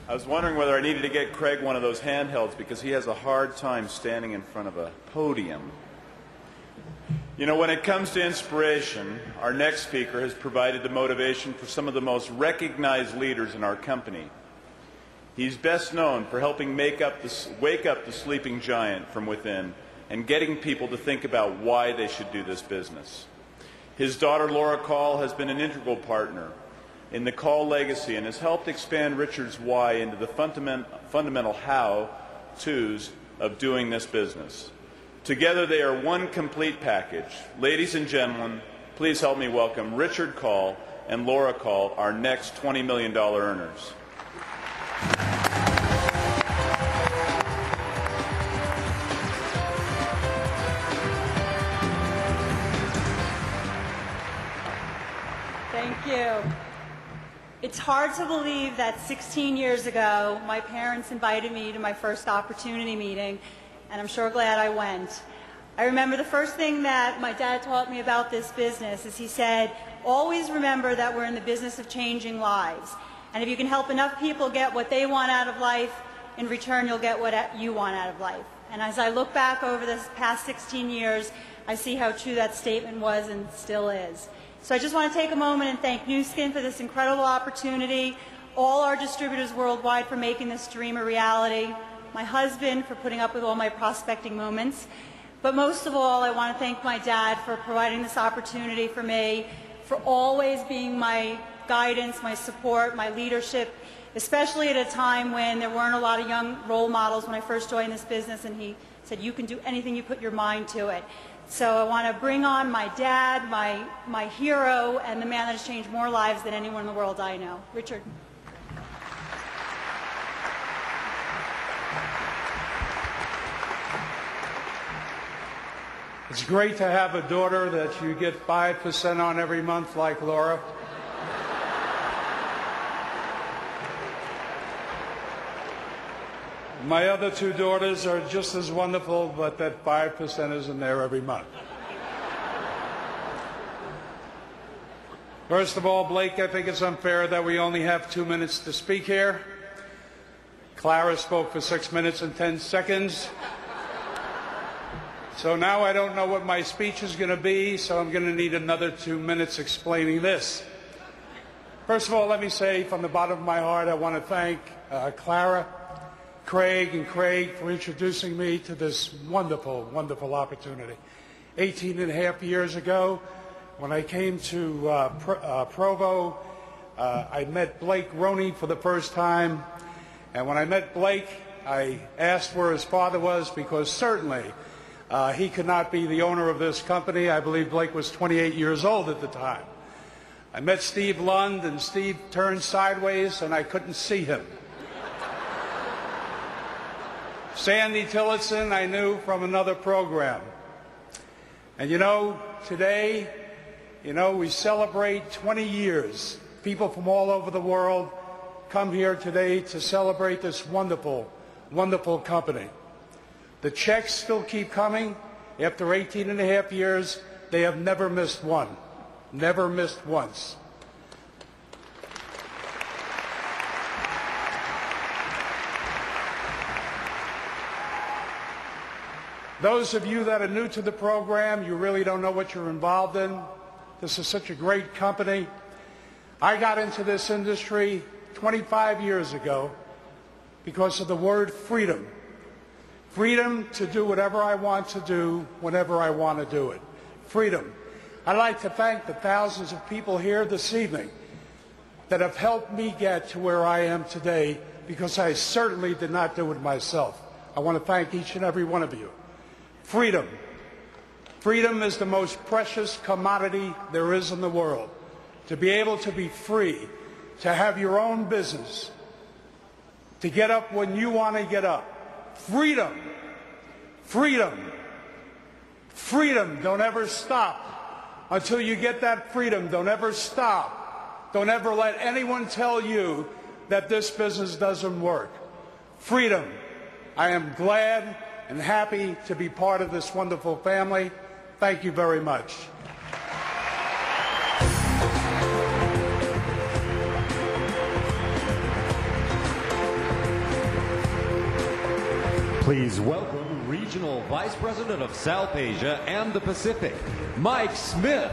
I was wondering whether I needed to get Craig one of those handhelds because he has a hard time standing in front of a podium. You know, when it comes to inspiration, our next speaker has provided the motivation for some of the most recognized leaders in our company. He's best known for helping wake up the sleeping giant from within and getting people to think about why they should do this business. His daughter, Laura Kall, has been an integral partner in the Kall legacy and has helped expand Richard's why into the fundamental how-tos of doing this business. Together they are one complete package. Ladies and gentlemen, please help me welcome Richard Kall and Laura Kall, our next $20 million earners. Thank you. It's hard to believe that 16 years ago, my parents invited me to my first opportunity meeting, and I'm sure glad I went. I remember the first thing that my dad taught me about this business is he said, always remember that we're in the business of changing lives. And if you can help enough people get what they want out of life, in return you'll get what you want out of life. And as I look back over this past 16 years, I see how true that statement was and still is. So I just want to take a moment and thank Nu Skin for this incredible opportunity, all our distributors worldwide for making this dream a reality, my husband for putting up with all my prospecting moments, but most of all, I want to thank my dad for providing this opportunity for me, for always being my guidance, my support, my leadership, especially at a time when there weren't a lot of young role models when I first joined this business, and he said, you can do anything you put your mind to it. So I want to bring on my dad, my hero, and the man that has changed more lives than anyone in the world I know. Richard. It's great to have a daughter that you get 5% on every month like Laura. My other two daughters are just as wonderful, but that 5% isn't there every month. First of all, Blake, I think it's unfair that we only have 2 minutes to speak here. Clara spoke for 6 minutes and 10 seconds. So now I don't know what my speech is going to be, so I'm going to need another 2 minutes explaining this. First of all, let me say from the bottom of my heart, I want to thank Clara, Craig for introducing me to this wonderful, wonderful opportunity. 18 and a half years ago, when I came to Provo, I met Blake Roney for the first time. And when I met Blake, I asked where his father was because certainly he could not be the owner of this company. I believe Blake was 28 years old at the time. I met Steve Lund, and Steve turned sideways, and I couldn't see him. Sandy Tillotson I knew from another program. And you know, today, we celebrate 20 years. People from all over the world come here today to celebrate this wonderful, wonderful company. The checks still keep coming. After 18 and a half years, they have never missed one. Never missed once. Those of you that are new to the program, you really don't know what you're involved in. This is such a great company. I got into this industry 25 years ago because of the word freedom. Freedom to do whatever I want to do, whenever I want to do it. Freedom. I'd like to thank the thousands of people here this evening that have helped me get to where I am today, because I certainly did not do it myself. I want to thank each and every one of you. Freedom. Freedom is the most precious commodity there is in the world. To be able to be free, to have your own business, to get up when you want to get up. Freedom. Freedom. Freedom. Don't ever stop until you get that freedom. Don't ever stop. Don't ever let anyone tell you that this business doesn't work. Freedom. I am glad and happy to be part of this wonderful family. Thank you very much. Please welcome Regional Vice President of South Asia and the Pacific, Mike Smith.